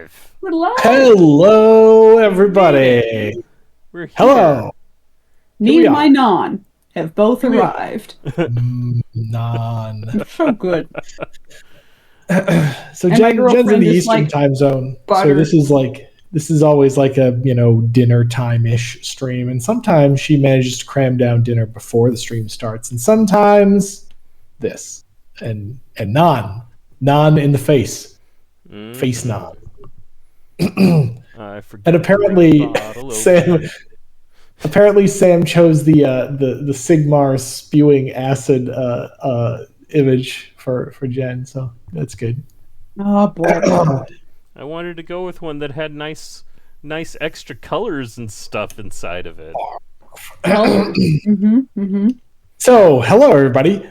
live. We're live. Hello, everybody. We're here. Hello. Me and my non have both arrived. Non. So good. So And my Jen's in girlfriend the is Eastern like time zone. butter. So this is always like a dinner time-ish stream, and sometimes she manages to cram down dinner before the stream starts, and sometimes this and non in the face, face non. I forgot. And apparently Sam chose the Sigmar spewing acid image for Jen, so that's good. Oh boy. I wanted to go with one that had nice extra colors and stuff inside of it. So, hello everybody.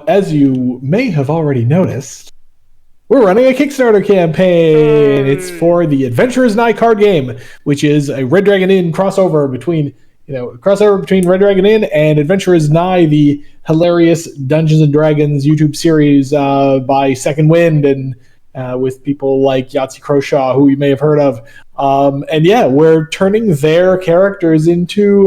As you may have already noticed, we're running a Kickstarter campaign. It's for the Adventurers Nigh card game, which is a Red Dragon Inn crossover between Red Dragon Inn and Adventurers Nigh, the hilarious Dungeons and Dragons YouTube series by Second Wind and with people like Yahtzee Croshaw, who you may have heard of. And yeah, we're turning their characters into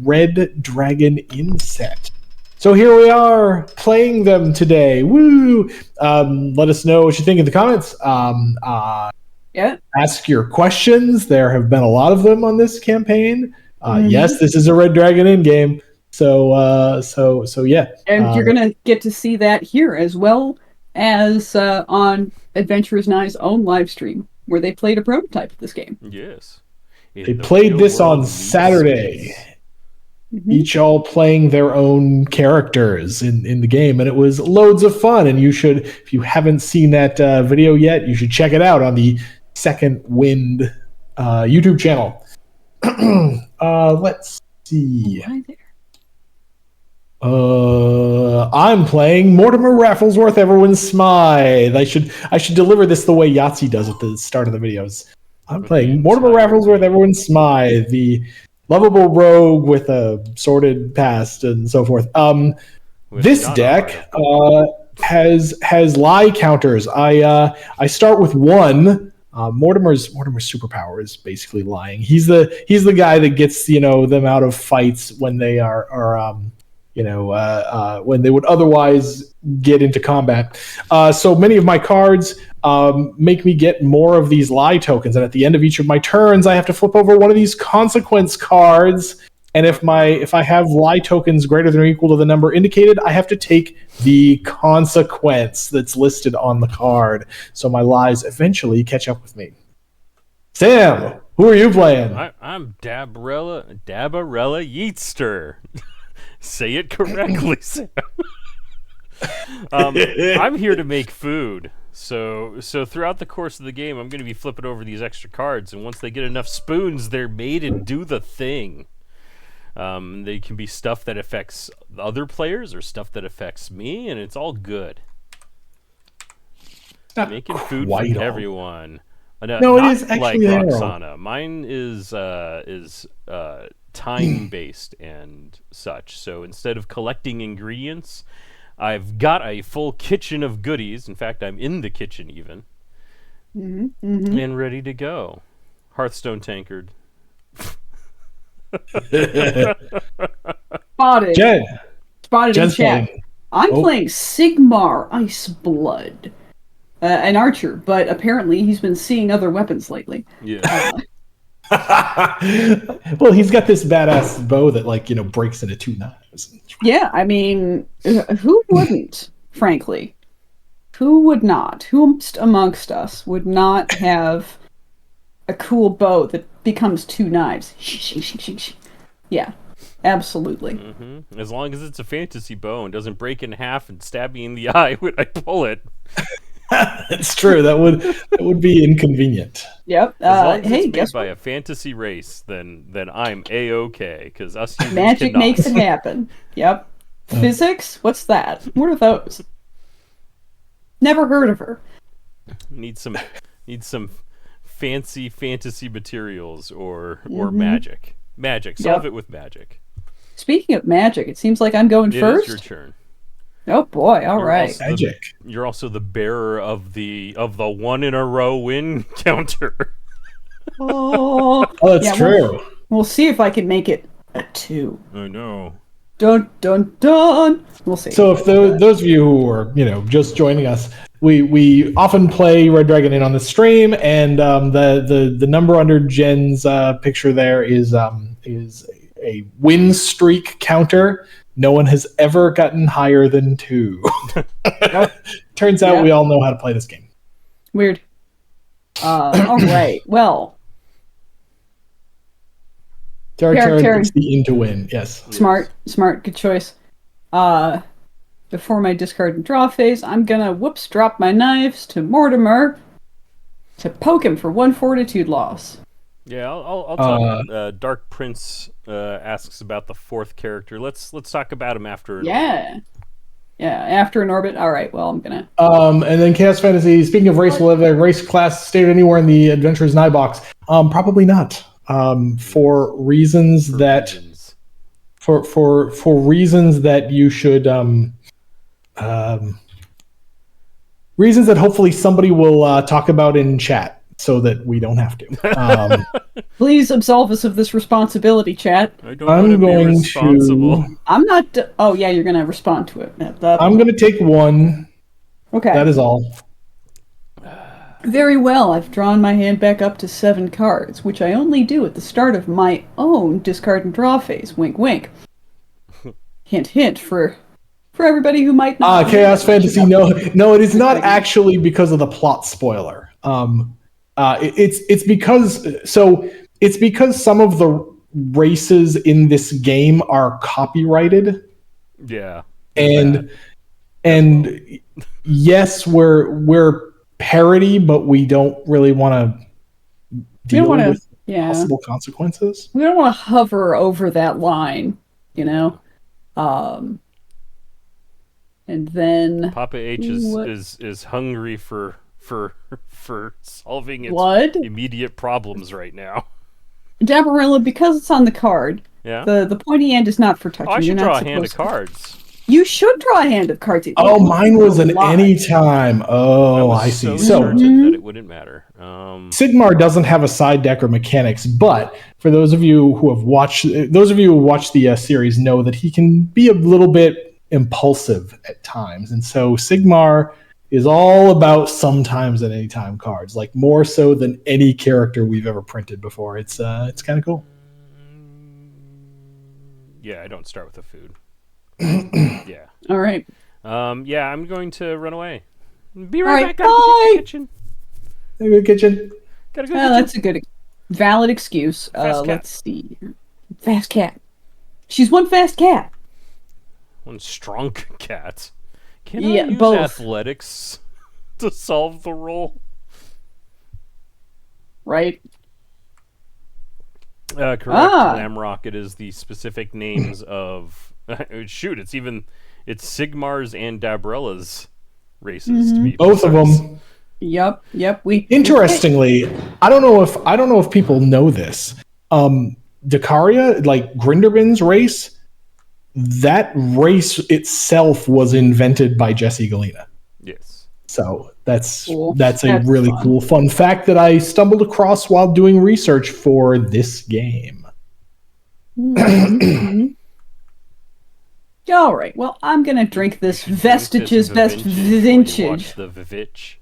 Red Dragon Inn set. So here we are playing them today. Woo! Let us know what you think in the comments. Yeah. Ask your questions. There have been a lot of them on this campaign. Yes, this is a Red Dragon Inn game. So yeah. And you're gonna get to see that here as well as on Adventurers Nigh's own live stream, where they played a prototype of this game. Yes. They played this on Saturday. Each all playing their own characters in the game, and it was loads of fun. And you should, if you haven't seen that video yet, you should check it out on the Second Wind YouTube channel. Let's see. Hi there. I'm playing Mortimer Rafflesworth Everyone Smythe. I should deliver this the way Yahtzee does at the start of the videos. I'm playing Mortimer Rafflesworth Everyone Smythe, the lovable rogue with a sordid past and so forth. This deck has lie counters. I start with one. Mortimer's superpower is basically lying. He's the guy that gets them out of fights when they are when they would otherwise get into combat. So many of my cards make me get more of these lie tokens, and at the end of each of my turns, I have to flip over one of these consequence cards. And if I have lie tokens greater than or equal to the number indicated, I have to take the consequence that's listed on the card. So my lies eventually catch up with me. Sam, who are you playing? I'm Dabarella Yeatster. Say it correctly, Sam. I'm here to make food. So throughout the course of the game, I'm going to be flipping over these extra cards, and once they get enough spoons, they're made and do the thing. They can be stuff that affects other players or stuff that affects me, and it's all good. Making food for everyone. No, it is actually like Roxana. Mine is time-based and such. So instead of collecting ingredients, I've got a full kitchen of goodies. In fact, I'm in the kitchen even. And ready to go. Hearthstone tankard. Spotted. Jen. Spotted Jen's in chat. playing. I'm playing Sigmar Iceblood, an archer, but apparently he's been seeing other weapons lately. Yeah. Well, he's got this badass bow that breaks into two knives. Yeah, I mean, who wouldn't, frankly? Who would not? Who amongst us would not have a cool bow that becomes two knives? Yeah, absolutely. As long as it's a fantasy bow and doesn't break in half and stab me in the eye when I pull it. It's true. That would be inconvenient. Yep. As long as hey, it's guess made by what? a fantasy race, then I'm A-okay, because us humans Magic cannot. makes it happen. Yep. Physics? What's that? What are those? Never heard of her. Need some fancy fantasy materials or magic. Magic. Solve it with magic. Speaking of magic, it seems like I'm going It first. is your turn. Oh boy! All You're right. also Magic. You're also the bearer of the one in a row win counter. Oh, Oh, that's yeah, true. We'll see if I can make it a 2. I know. Dun dun dun. We'll see. So if those of you who are just joining us, we often play Red Dragon in on the stream, and the number under Jen's picture there is a win streak counter. No one has ever gotten higher than 2. Turns out we all know how to play this game. Weird. All right. Well, Tara Tara. gets the in to win. Yes. smart. Good choice. Before my discard and draw phase, I'm gonna drop my knives to Mortimer to poke him for 1 fortitude loss. Yeah, I'll talk. Dark Prince asks about the 4th character. Let's talk about him after. Yeah, after an orbit. All right. Well, I'm gonna. And then Chaos Fantasy. Speaking of race, will a race class stated anywhere in the Adventures Nigh box? Probably not. For reasons that you should reasons that hopefully somebody will talk about in chat so that we don't have to. Please absolve us of this responsibility, chat. I don't want to be responsible. I'm not. Oh yeah, you're gonna respond to it. I'm gonna take 1. Okay. That is all. Very well. I've drawn my hand back up to 7 cards, which I only do at the start of my own discard and draw phase. Wink, wink. Hint, hint for everybody who might not. Chaos Fantasy. No, it is not actually because of the plot spoiler. It's because some of the races in this game are copyrighted. Yeah. And yes, we're parody, but we don't really want to deal with possible consequences. We don't want to hover over that line, and then Papa H is hungry for solving its Blood? immediate problems right now. Dabarilla, because it's on the card. Yeah. The pointy end is not for touching. Oh, I should You're draw not a hand of supposed to. cards. You should draw a hand of cards. Mine was an anytime. Oh, I see. So that it wouldn't matter. Sigmar doesn't have a side deck or mechanics, but for those of you who watched the series know that he can be a little bit impulsive at times, and so Sigmar is all about sometimes and anytime cards, like more so than any character we've ever printed before. It's kind of cool. Yeah, I don't start with the food. Yeah. All right. Yeah, I'm going to run away. Be right back. Bye. Gotta go to the kitchen. Maybe kitchen. Gotta go. That's a good, valid excuse. Fast cat. Let's see. Fast cat. She's one fast cat. One strong cat. Can Yeah, I use both. athletics to solve the role? Right. Correct. Lamrock. It is the specific names of. Shoot, it's Sigmar's and Dabrilla's races to be Both of precise. them. Yep. Interestingly, I don't know if people know this. Dakaria, like Grinderbin's race, that race itself was invented by Jesse Galena. Yes. So that's Cool. that's a That's really fun. cool fun fact that I stumbled across while doing research for this game. All right. Well, I'm gonna drink this Vestige's best vintage. Watch the Vivitch.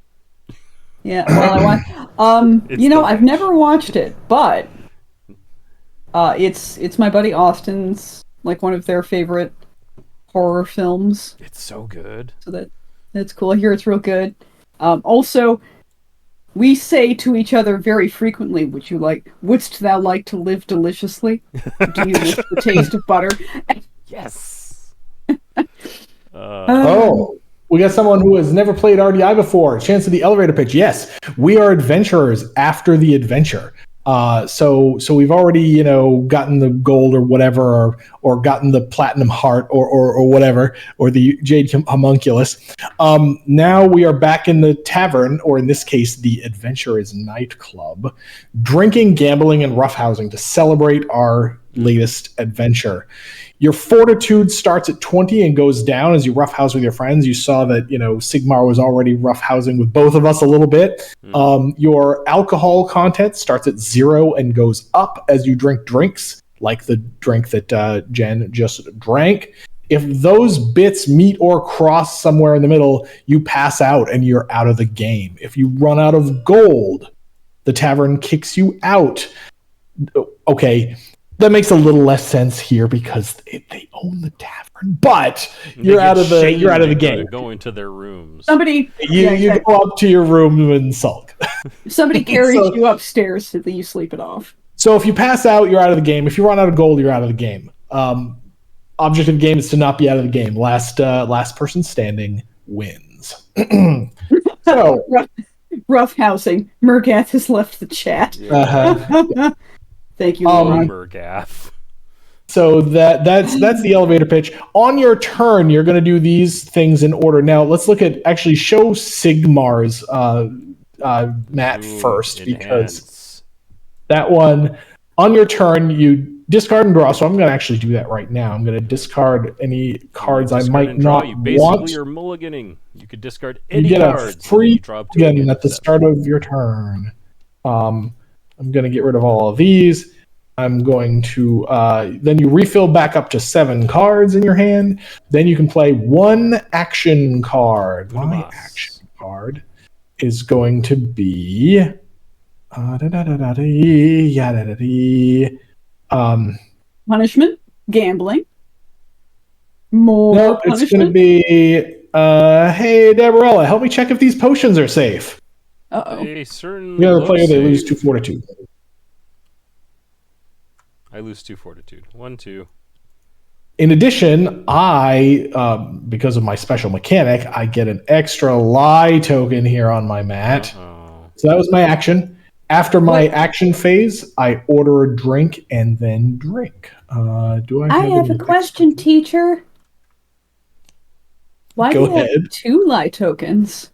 Yeah. Well, I want. It's I've never watched it, but it's my buddy Austin's, like, one of their favorite horror films. It's so good. So that's cool. I hear it's real good. Also, we say to each other very frequently, wouldst thou like to live deliciously? Do you miss the taste of butter? Yes. We got someone who has never played RDI before. Chance of the elevator pitch. Yes, we are adventurers after the adventure. So we've already, gotten the gold or whatever, or gotten the platinum heart or whatever, or the jade homunculus. Now we are back in the tavern, or in this case, the Adventurers Nightclub, drinking, gambling, and roughhousing to celebrate our latest adventure. Your fortitude starts at 20 and goes down as you roughhouse with your friends. You saw that, Sigmar was already roughhousing with both of us a little bit. Your alcohol content starts at 0 and goes up as you drink drinks, like the drink that Jen just drank. If those bits meet or cross somewhere in the middle, you pass out and you're out of the game. If you run out of gold, the tavern kicks you out. Okay, that makes a little less sense here because they own the tavern, but you're out of the game. Go into their rooms. Somebody you go up to your room and sulk. Somebody carries you upstairs so that you sleep it off. So if you pass out, you're out of the game. If you run out of gold, you're out of the game. Object of the game is to not be out of the game. Last person standing wins. So rough housing. Murgath has left the chat. Yeah. Thank you, Murgath. So that's the elevator pitch. On your turn, you're going to do these things in order. Now let's look at show Sigmar's map first, because that one on your turn you discard and draw. So I'm going to actually do that right now. I'm going to discard any cards I might not you basically want. are mulliganing. You could discard any you get cards. a free again at the start of your turn. I'm going to get rid of all of these. I'm going to then you refill back up to 7 cards in your hand. Then you can play 1 action card. My action card is going to be punishment, gambling, more. No, it's going to be hey Deborella, help me check if these potions are safe. They certainly The other player, they lose 2 fortitude. I lose 2 fortitude. 1, 2. In addition, I, because of my special mechanic, I get an extra lie token here on my mat. So that was my action. After my action phase, I order a drink and then drink. I have a question, teacher. Why do you have 2 lie tokens?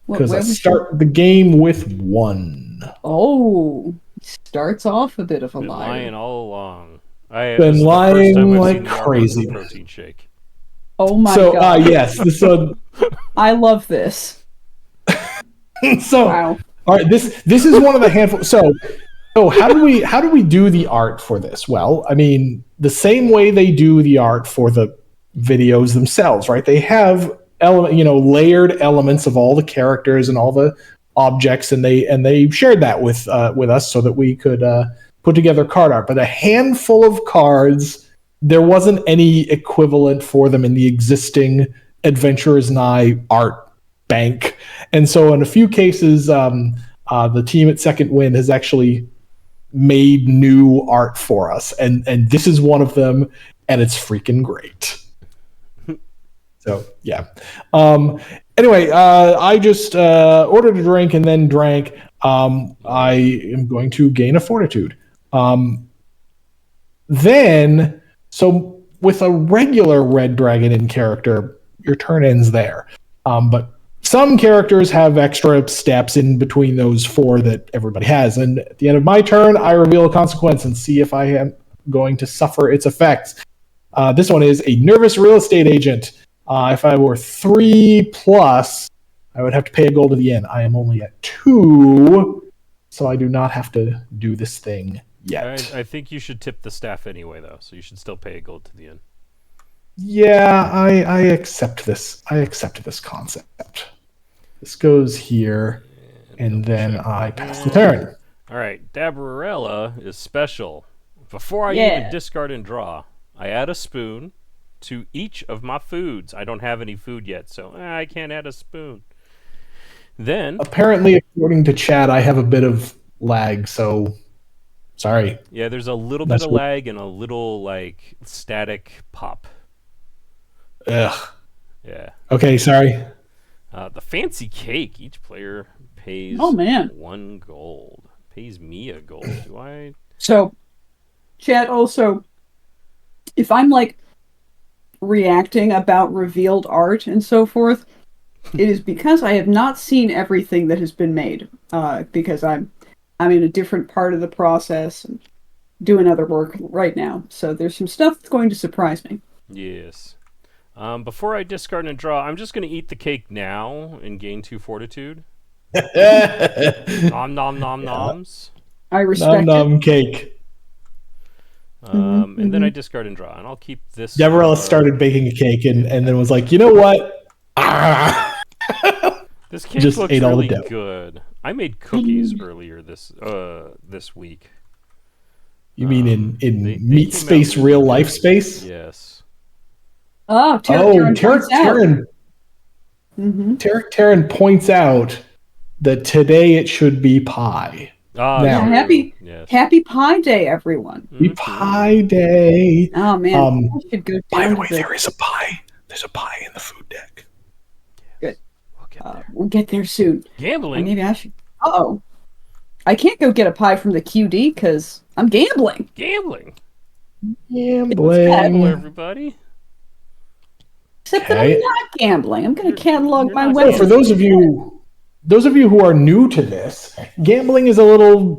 Because I start the game with 1. Oh, starts off a bit of a Been lie. lying all along. Been lying like crazy. Protein shake. Oh my god! Yes, this one. I love this. So, wow. All right, this is one of the handful. So how do we do the art for this? Well, I mean, the same way they do the art for the videos themselves, right? They have layered elements of all the characters and all the objects, and they shared that with us so that we could put together card art. But a handful of cards, there wasn't any equivalent for them in the existing Adventurers Nigh art bank. And so in a few cases, the team at Second Wind has actually made new art for us. And this is one of them, and it's freaking great. So, yeah. Anyway, I just ordered a drink and then drank. I am going to gain a fortitude. Then, so with a regular Red Dragon in character, your turn ends there. But some characters have extra steps in between those 4 that everybody has. And at the end of my turn, I reveal a consequence and see if I am going to suffer its effects. This one is a nervous real estate agent. If I were 3+, I would have to pay a gold to the inn. I am only at 2, so I do not have to do this thing yet. I think you should tip the staff anyway, though, so you should still pay a gold to the inn. Yeah, I accept this. I accept this concept. This goes here, and then I pass the turn. All right, Dabarella is special. Before I even discard and draw, I add a spoon to each of my foods. I don't have any food yet, so I can't add a spoon. Then, apparently, according to chat, I have a bit of lag, so sorry. Yeah, there's a little bit of lag and a little static pop. Ugh. Yeah. Okay, sorry. The fancy cake. Each player pays 1 gold. Pays me a gold. Do I? So, chat also, if I'm reacting about revealed art and so forth, it is because I have not seen everything that has been made. Because I'm in a different part of the process. doing other work right now. So there's some stuff that's going to surprise me. Yes. Before I discard and draw, I'm just going to eat the cake now and gain 2 fortitude. Nom nom nom noms. I respect Nom cake. And then I discard and draw, and I'll keep this. Gabriella started baking a cake and then was like, you know what? This cake Just looks ate all the really dough. good. I made cookies earlier this week. You mean in they meat came space, out real really life good. space? Yes. Oh, Tarek Taryn points out that today it should be pie. Ah, Now- true. Happy Pie Day, everyone. Be Pie Day. Oh man, I should go By down the to way, there is a pie. There's a pie in the food deck. Good. We'll get there. We'll get there soon. Gambling. Maybe I should. Uh-oh. I can't go get a pie from the QD because I'm gambling. Gambling. Gamble, Gambling. everybody. Except that Okay. I'm not gambling. I'm going to catalog you're my not wealth. So for those of you who are new to this, gambling is a little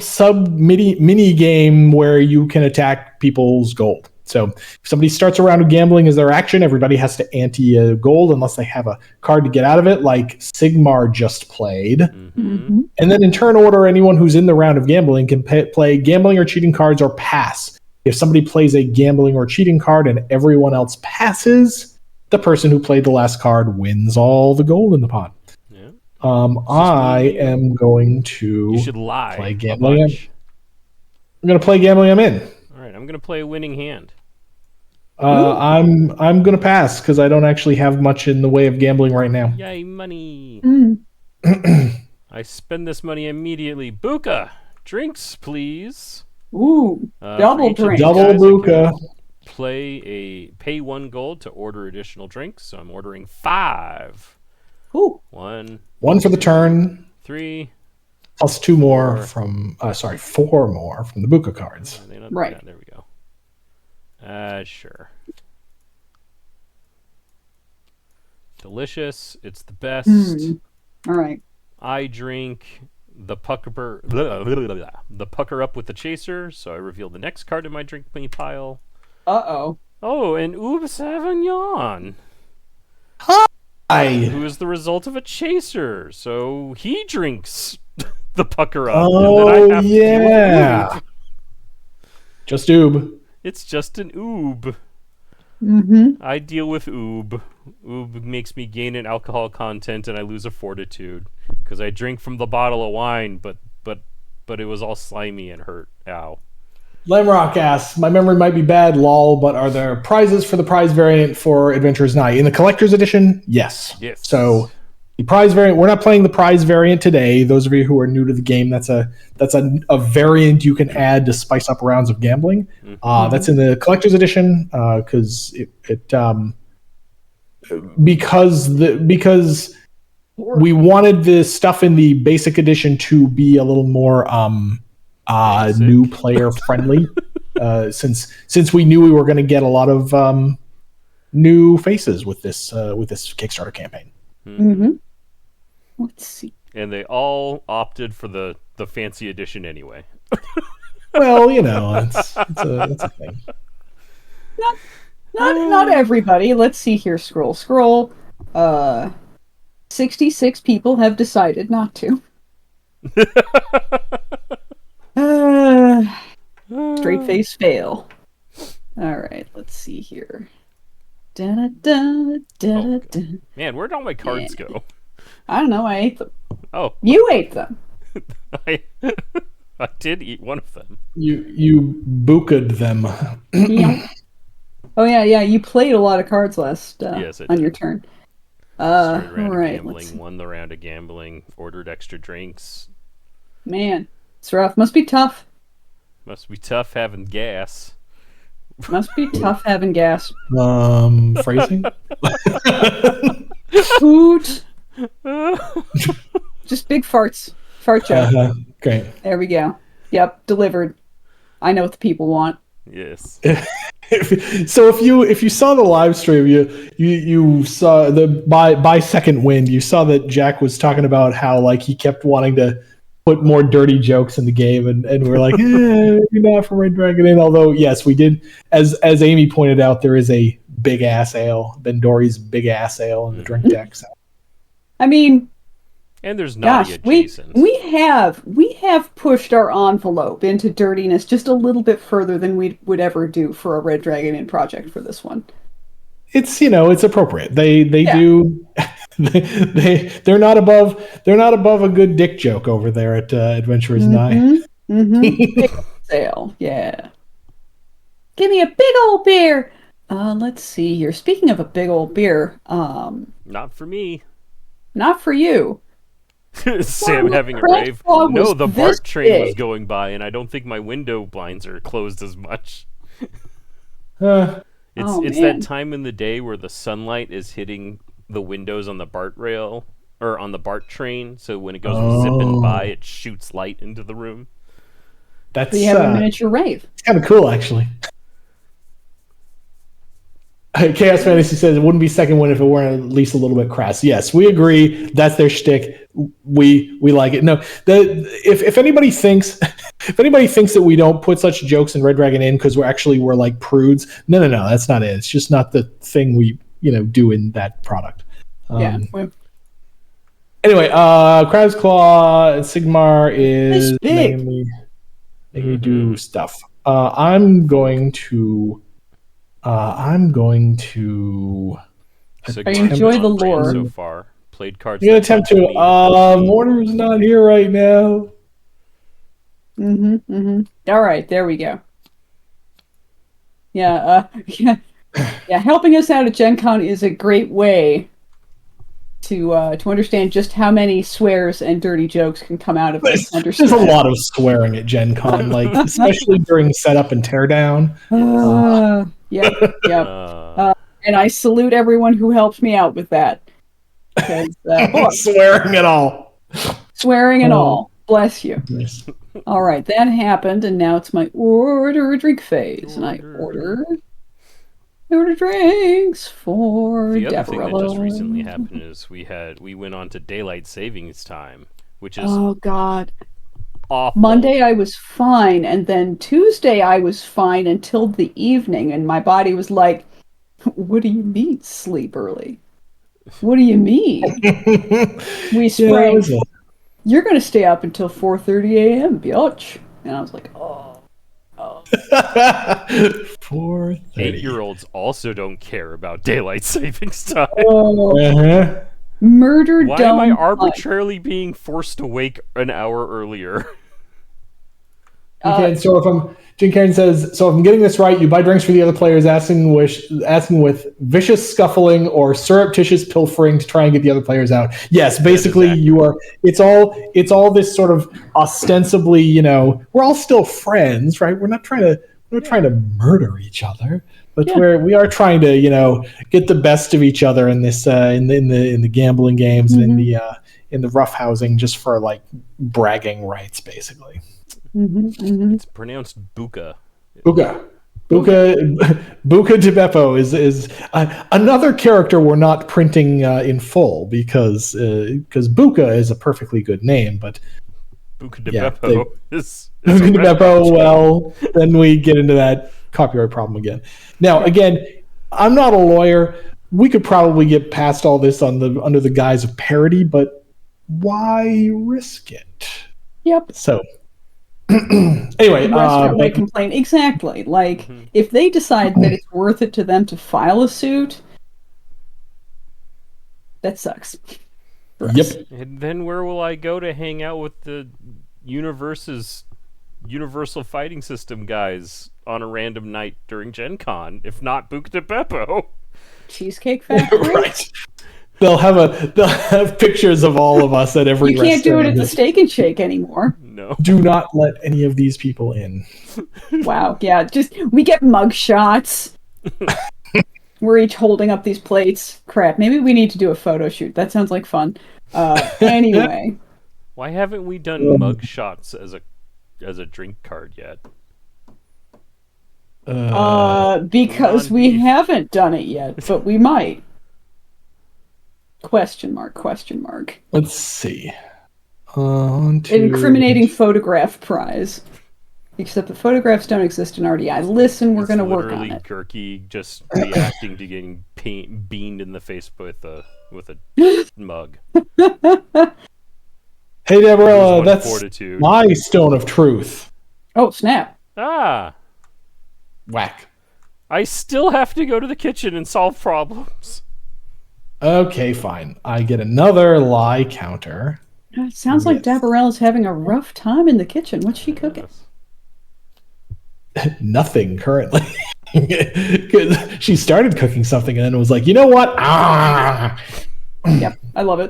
mini game where you can attack people's gold. So if somebody starts a round of gambling as their action, everybody has to ante a gold unless they have a card to get out of it, like Sigmar just played. Mm-hmm. And then in turn order, anyone who's in the round of gambling can play gambling or cheating cards or pass. If somebody plays a gambling or cheating card and everyone else passes, the person who played the last card wins all the gold in the pot. Yeah. I am going to You should lie. play a gambling. bunch. I'm going to play gambling. I'm in. All right, I'm going to play a winning hand. I'm going to pass because I don't actually have much in the way of gambling right now. Yay, money. Mm. I spend this money immediately. Buka, drinks, please. Ooh, For double each of drink. these Double guys, I Buka. can pay 1 gold to order additional drinks, so I'm ordering 5. Ooh. 1, One for the turn, 3. plus 2 more Four. from, 4 more from the Buka cards. Are they not- Right. yeah, there we go. Sure. Delicious. It's the best. All right. I drink the pucker up with the chaser, so I reveal the next card in my drink me pile. Uh-oh. Oh, and Ube Savignon, who is the result of a chaser. So he drinks the pucker up, and then I have to deal with Ube. Just oob. It's just an Ube. Mm-hmm. I deal with Ube. Ube makes me gain an alcohol content, and I lose a fortitude because I drink from the bottle of wine, but it was all slimy and hurt. Ow. Lamrock asks, my memory might be bad, lol, but are there prizes for the prize variant for Adventures Nigh? In the collector's edition, yes. Yes. So the prize variant, we're not playing the prize variant today. Those of you who are new to the game, that's a variant you can add to spice up rounds of gambling. That's in the collector's edition because because we wanted the stuff in the basic edition to be a little more new player friendly, since we knew we were going to get a lot of new faces with this Kickstarter campaign. Mm-hmm. Let's see. And they all opted for the fancy edition anyway. Well, it's a thing. Not everybody. Let's see here. Scroll. 66 people have decided not to. Straight face fail. All right, let's see here. Da-da-da-da-da-da. Man, where'd all my cards go? I don't know. I ate them. Oh, You ate them. I did eat one of them. You booked them. Yeah. Oh yeah. You played a lot of cards last Yes, I on did. your turn. Started a round All of right. gambling, won the round of gambling, ordered extra drinks. Man, it's rough. Must be tough. Must be tough having gas. Must be tough having gas. Phrasing. Hoot. Just big farts. Fart joke. Great. There we go. Yep, delivered. I know what the people want. Yes. So if you saw the live stream, you saw the by second wind, you saw that Jack was talking about how like he kept wanting to put more dirty jokes in the game, and we're like, maybe not for Red Dragon Inn. Although, yes, we did, as Amy pointed out, there is a big ass ale, Bendori's big ass ale in the drink deck. So. I mean, and there's naughty adjacent. we have pushed our envelope into dirtiness just a little bit further than we would ever do for a Red Dragon Inn project for this one. It's it's appropriate. They do. They're not above a good dick joke over there at Adventurers Nigh. Big sale, yeah. Give me a big old beer. Let's see here. Speaking of a big old beer, not for me. Not for you. Sam having a rave. No, the BART train was going by, and I don't think my window blinds are closed as much. It's that time in the day where the sunlight is hitting the windows on the BART rail or on the BART train, so when it goes zipping by, it shoots light into the room. So you have a miniature rave. It's kind of cool, actually. Chaos Fantasy says it wouldn't be second win if it weren't at least a little bit crass. Yes, we agree. That's their shtick. We like it. No, if anybody thinks that we don't put such jokes in Red Dragon Inn because we're like prudes, no, that's not it. It's just not the thing we do in that product. Anyway, Crab's Claw Sigmar is making me do stuff. I'm going to. I enjoy the lore so far. Played cards. I'm gonna attempt to. Mortimer's not here right now. All right, there we go. Yeah. Helping us out at Gen Con is a great way to understand just how many swears and dirty jokes can come out of this. There's a lot of swearing at Gen Con, like especially during setup and teardown. Yep. And I salute everyone who helped me out with that. Because, swearing and all. Swearing and all. Bless you. Yes. All right, that happened, and now it's my order a drink phase. And I order drinks for The other thing that just Deverella. recently happened is we went on to daylight savings time, which is Oh, God. awful. Monday I was fine, and then Tuesday I was fine until the evening, and my body was like, what do you mean sleep early? What do you mean? We sprang, you're going to stay up until 4:30 a.m., bitch. And I was like, oh. 4:30. 8-year-olds also don't care about daylight savings time. Murder Why am I arbitrarily being forced to wake an hour earlier? Okay, so Jim Karen says, so if I'm getting this right, you buy drinks for the other players, asking with vicious scuffling or surreptitious pilfering to try and get the other players out. Yes, basically you are. It's all this sort of ostensibly, we're all still friends, right? We're not trying to murder each other, but we are trying to, get the best of each other in this in the gambling games and in the roughhousing, just for like bragging rights, basically. It's pronounced Buka. Buka de Beppo is another character we're not printing in full because Buka is a perfectly good name, but Buka de Beppo is Buka de Beppo. Well, then we get into that copyright problem again. Now, again, I'm not a lawyer. We could probably get past all this under the guise of parody, but why risk it? Yep. So. Anyway, my complaint exactly. Like, if they decide that it's worth it to them to file a suit, that sucks. Yep. And then where will I go to hang out with the universal fighting system guys on a random night during Gen Con, if not Buka de Beppo? Cheesecake Factory? Right. They'll have pictures of all of us at every restaurant. You can't do it at the Steak and Shake anymore. No. Do not let any of these people in. Wow, yeah, we get mug shots. We're each holding up these plates. Crap, maybe we need to do a photo shoot. That sounds like fun. Anyway. Why haven't we done mug shots as a drink card yet? Because we haven't done it yet, but we might. Question mark. Let's see. On to... Incriminating photograph prize. Except the photographs don't exist in RDI. Listen, we're going to work on it. Gurky just reacting to getting beamed in the face with a mug. Hey, Deborah, that's fortitude. my stone of truth. Oh, snap. Ah. Whack. I still have to go to the kitchen and solve problems. Okay, fine. I get another lie counter. It sounds like Dabarella's having a rough time in the kitchen. What's she cooking? Nothing currently. Because she started cooking something and then was like, you know what? Yep, I love it.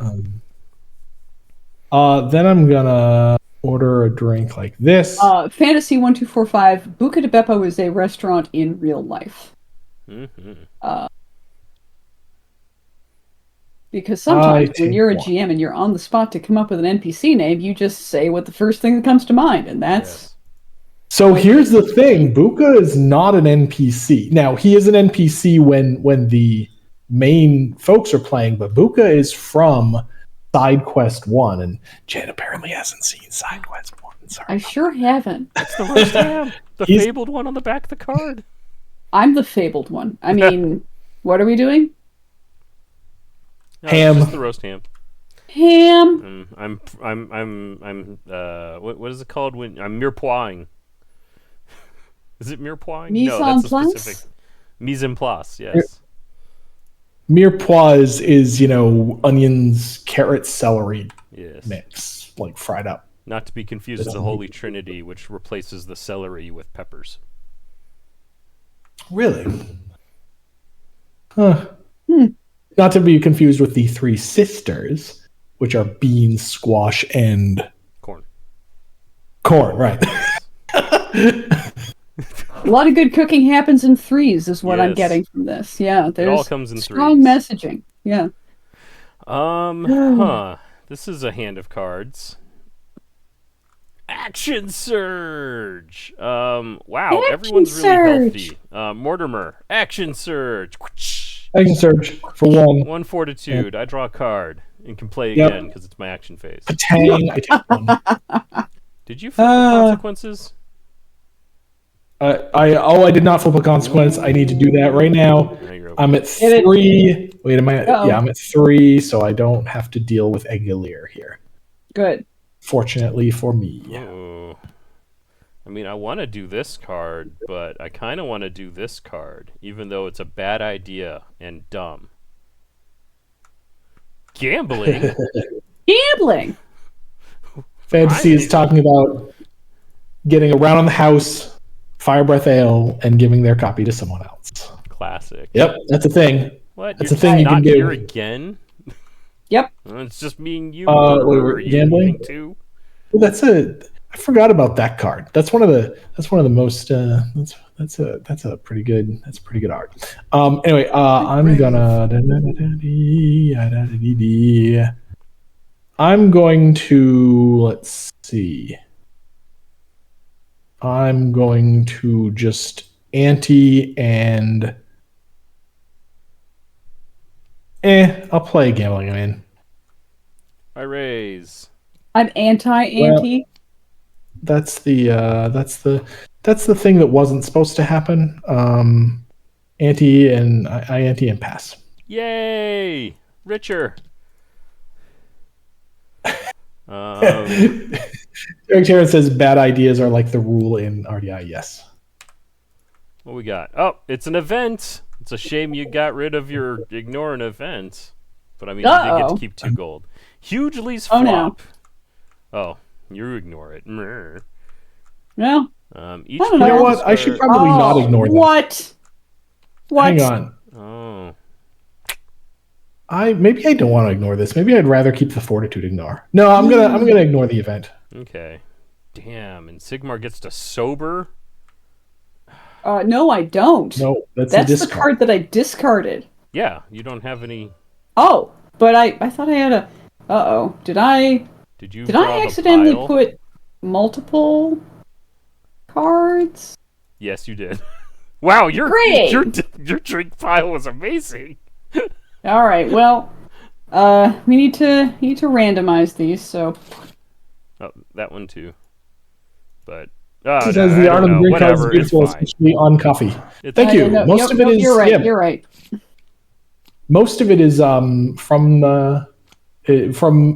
Then I'm gonna order a drink like this. Fantasy 1245. Buca de Beppo is a restaurant in real life. Mm-hmm. Because sometimes when you're a GM and you're on the spot to come up with an NPC name, you just say what the first thing that comes to mind, and that's... Yes. So here's the thing. Buka is not an NPC. Now, he is an NPC when the main folks are playing, but Buka is from Side Quest 1, and Jen apparently hasn't seen Side Quest 1. Sorry. I sure haven't. That's the roast ham. The fabled one on the back of the card. I'm the fabled one. I mean, what are we doing? No, ham. Just the roast ham. Ham. What is it called when I'm mirepoixing? Is it mirepoixing? Mise No, that's en a place? specific mise en place. Yes. Mirepoix is, onions, carrots, celery Yes. mix, like fried up. Not to be confused with the Holy Trinity, which replaces the celery with peppers. Really? Huh. Not to be confused with the Three Sisters, which are beans, squash, and... Corn. Corn, right. A lot of good cooking happens in threes, is what I'm Yes. getting from this. Yeah, there's It all comes in strong threes. messaging. Yeah. This is a hand of cards. Action Surge! Wow, Action everyone's really Surge! healthy. Mortimer, Action Surge! I can search for one. One fortitude. I draw a card and can play Yep. again because it's my action phase. Patang, I take one. Did you flip the consequences? I did not flip a consequence. I need to do that right now. There you go. I'm at 3. Wait, am I? Yeah, I'm at 3, so I don't have to deal with Egalier here. Good. Fortunately for me. Oh. I mean, I want to do this card, but I kind of want to do this card, even though it's a bad idea and dumb. Gambling? Gambling! Fantasy is talking about getting around on the house, fire breath ale, and giving their copy to someone else. Classic. Yep, that's a thing. What? That's You're a thing you not can do. here again? Yep. It's just me and you. Wait, Are you gambling? leaving too? Well, I forgot about that card. That's one of the most. That's a pretty good. That's pretty good art. Anyway, I'm gonna. I'm going to. Let's see. I'm going to just ante and. I'll play gambling. I mean, I raise. I'm anti-ante. that's the thing that wasn't supposed to happen. Ante and I ante and pass. Yay! Richer. Eric Sharon says bad ideas are like the rule in RDI. Yes. What we got? Oh, it's an event. It's a shame you got rid of your ignore an event. But I mean, you did get to keep 2 gold. Hugely's flop. Oh, you ignore it. Mrr. Well, Each I don't You know know. what? I should probably not ignore them. What? Hang on. Oh. Maybe I don't want to ignore this. Maybe I'd rather keep the fortitude ignore. No, I'm gonna ignore the event. Okay. Damn, and Sigmar gets to sober? No, I don't. No, that's the card that I discarded. Yeah, you don't have any... Oh, but I thought I had a... Uh-oh. Did I draw accidentally the pile? put multiple cards? Yes, you did. Wow, your Great! your drink pile was amazing. All right, well, we need to randomize these, so... Oh, that one too. But It no, says I the art don't of the know. drink card is Whatever. It's beautiful, fine. especially on coffee. It's Thank you. No, Most of it is you're right. yeah, You're right. most of it is from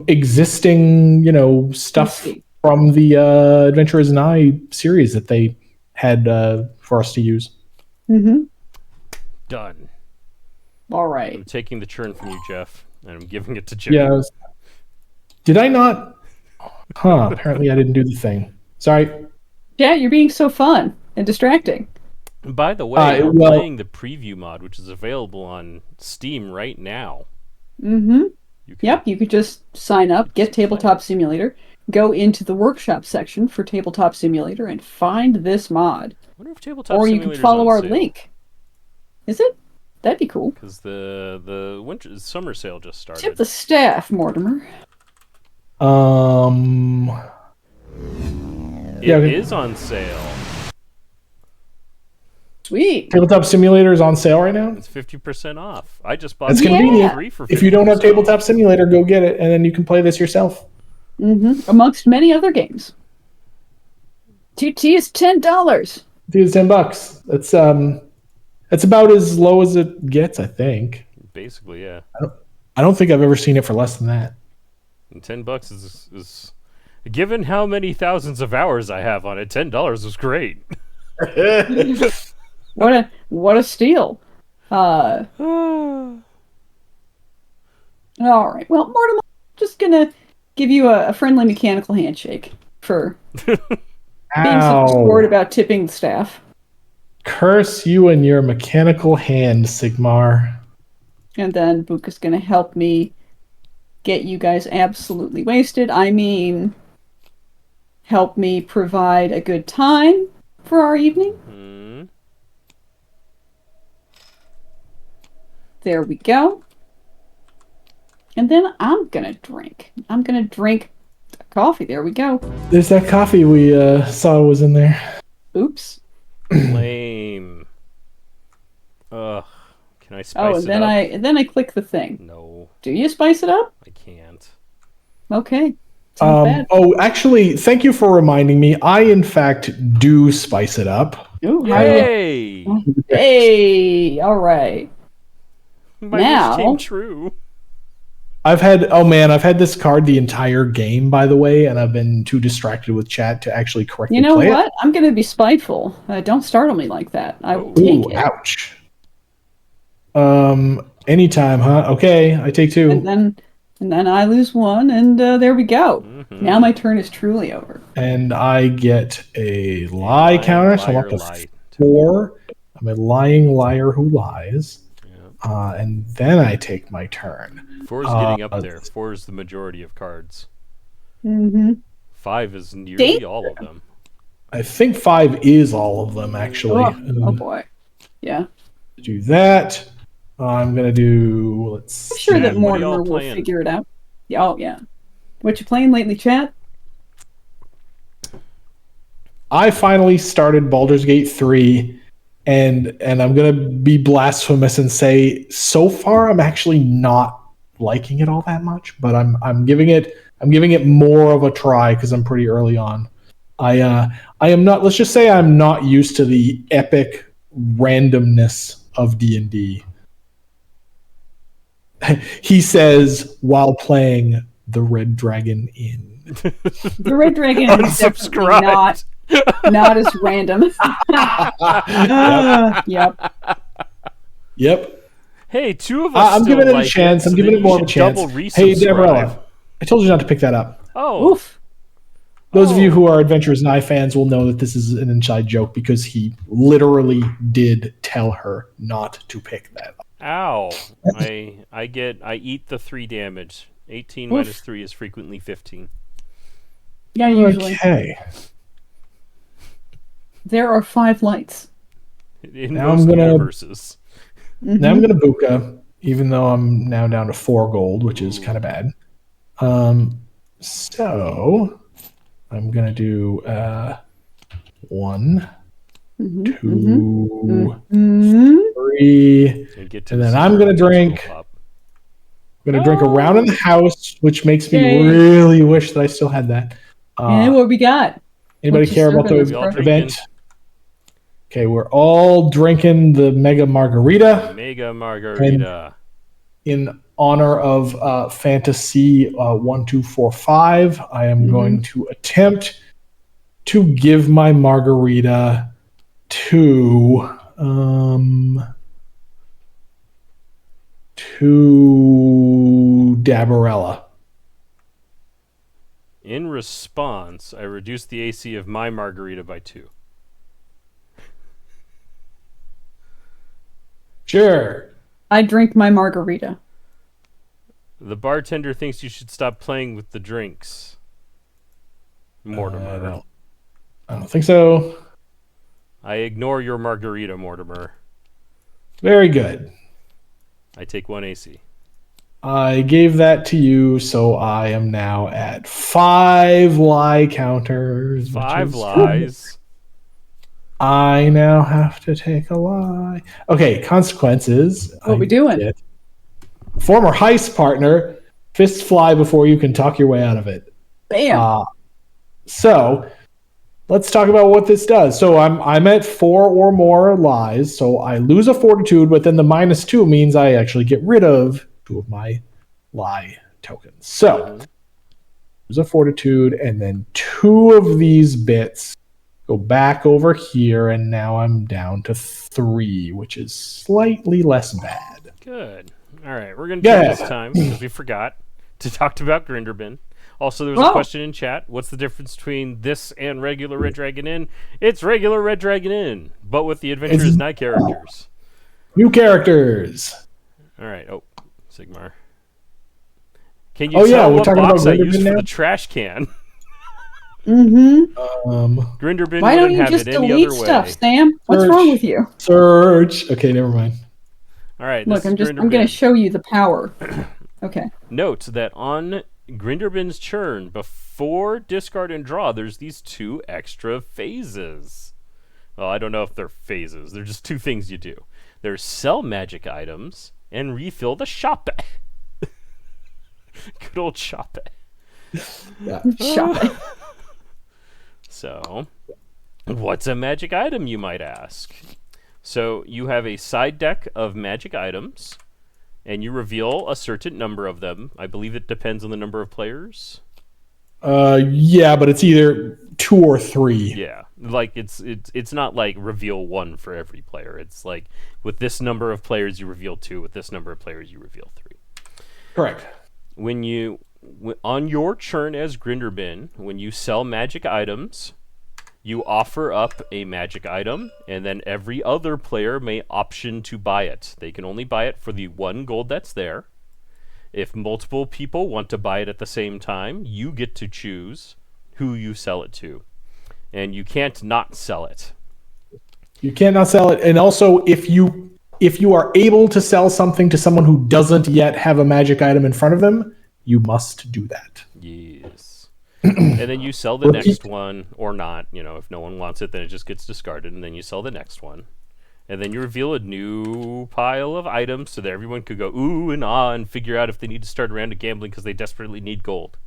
existing, stuff Let's see. from the Adventurers Nigh series that they had for us to use. Mm-hmm. done. All I'm right. taking the churn from you, Jeff, and I'm giving it to Jay. Yeah. Did I not? Huh. Apparently, I didn't do the thing. Sorry. Yeah, you're being so fun and distracting. And by the way, we're well- playing the preview mod, which is available on Steam right now. Mm-hmm. You can, Yep, you could just sign up, get Tabletop Simulator, go into the workshop section for Tabletop Simulator, and find this mod. I wonder if Tabletop Or you Simulator's can follow on our sale. link. Is it? That'd be cool. Because the summer sale just started. Tip the staff, Mortimer. It yeah, okay. is on sale. Sweet. Tabletop Simulator is on sale right now. It's 50% off. I just bought That's the convenient. 3 for 50%. If you don't have Tabletop Simulator, go get it, and then you can play this yourself. Mm-hmm. Amongst many other games. TT is $10. Dude, it's $10. That's about as low as it gets, I think. Basically, yeah. I don't think I've ever seen it for less than that. And $10 is given how many thousands of hours I have on it, $10 is great. What a steal. All right. Well, Mortimer, I'm just gonna give you a friendly mechanical handshake for being such a sport about tipping the staff. Curse you and your mechanical hand, Sigmar. And then Book is gonna help me get you guys absolutely wasted. I mean, help me provide a good time for our evening. There we go. And then I'm gonna drink. I'm gonna drink coffee. There we go. There's that coffee we saw was in there. Oops. Lame. Ugh. Can I spice it up? And then I click the thing. No, Do you spice it up? I can't. Okay. Sounds bad. Oh, actually, thank you for reminding me. I, in fact, do spice it up. Ooh, how do you- Yay! Hey, all right. My Now- wish came true. I've had this card the entire game, by the way, and I've been too distracted with chat to actually correctly You know play what? I'm gonna be spiteful. Don't startle me like that. I will it. take Ooh, it. ouch. Anytime, huh? Okay, I take 2. And then I lose 1, and there we go. Now my turn is truly over. And I get a lie counter, so I'm up to Lie. 4. I'm a lying liar who lies. And then I take my turn. 4 is getting up there. 4 is the majority of cards. Mm-hmm. 5 is nearly all of them. I think 5 is all of them, actually. Oh boy. Yeah. Do that. I'm going to do, let's I'm sure see. that what are y'all Mortimer will playing? figure it out. Yeah, oh, yeah. What you playing lately, chat? I finally started Baldur's Gate 3, and I'm going to be blasphemous and say, so far, I'm actually not liking it all that much, but I'm giving it more of a try because I'm pretty early on. I am not, let's just say I'm not used to the epic randomness of D&D. He says while playing the Red Dragon Inn. The Red Dragon is definitely not as random. Yep. Yep. Hey, 2 of us I'm still giving it like a chance. so I'm giving then it more you of a should chance. double Hey, resubscribe. Gabriella, I told you not to pick that up. Oh. Oof. Those of you who are Adventurers Nigh fans will know that this is an inside joke because he literally did tell her not to pick that up. Ow. I eat the 3 damage. 18 minus 3 is frequently 15. Yeah, usually. Okay. There are 5 lights. In Now most I'm gonna- universes. Now I'm going to Buka, even though I'm now down to 4 gold, which is kind of bad. So I'm going to do 1, 2, 3, And, get to and the then super I'm going to testicle drink. pop. I'm going to drink around in the house, which makes me Yay. really wish that I still had that. And what we got? Anybody What's care your about the serving? We all event? Okay, we're all drinking the Mega Margarita. Mega Margarita. In honor of Fantasy 1245, I am going to attempt to give my margarita to Dabarella. In response, I reduced the AC of my margarita by 2. Sure. I drink my margarita. The bartender thinks you should stop playing with the drinks. Mortimer. I don't think so. I ignore your margarita, Mortimer. Very good. I take 1 AC. I gave that to you, so I am now at 5 lie counters. 5 lies. I now have to take a lie. Okay, consequences. What we doing? Former heist partner, fists fly before you can talk your way out of it. Bam. So let's talk about what this does. So I'm at 4 or more lies, so I lose a fortitude, but then the -2 means I actually get rid of 2 of my lie tokens. So lose a fortitude, and then 2 of these bits go back over here, and now I'm down to 3, which is slightly less bad. Good. All right, we're going to take this time because we forgot to talk about Grinderbin. Also, there was a question in chat. What's the difference between this and regular Red Dragon Inn? It's regular Red Dragon Inn, but with the Adventures Nigh characters. New characters. All right. Oh, Sigmar. Can you tell what box I used for the trash can? Grinderbin Why don't wouldn't you have just it any delete other way. stuff, Sam? What's wrong with you? Search. Okay, never mind. All right. Look, I'm going to show you the power. Okay. Note that on Grinderbin's churn, before discard and draw, there's these 2 extra phases. Well, I don't know if they're phases. They're just 2 things you do. There's sell magic items and refill the shop. Good old shop. Yeah. Shop. So, what's a magic item, you might ask? So, you have a side deck of magic items, and you reveal a certain number of them. I believe it depends on the number of players. Yeah, but it's either 2 or 3. Yeah, like it's not like reveal 1 for every player. It's like with this number of players you reveal 2. With this number of players you reveal 3. Correct. When you on your churn as Grinderbin, when you sell magic items, you offer up a magic item, and then every other player may option to buy it. They can only buy it for the 1 gold that's there. If multiple people want to buy it at the same time, you get to choose who you sell it to. And you can't not sell it. You cannot sell it. And also, if you are able to sell something to someone who doesn't yet have a magic item in front of them, you must do that. Yes. And then you sell the next one, or not. You know, if no one wants it, then it just gets discarded, and then you sell the next one. And then you reveal a new pile of items so that everyone could go ooh and ah and figure out if they need to start a round of gambling because they desperately need gold.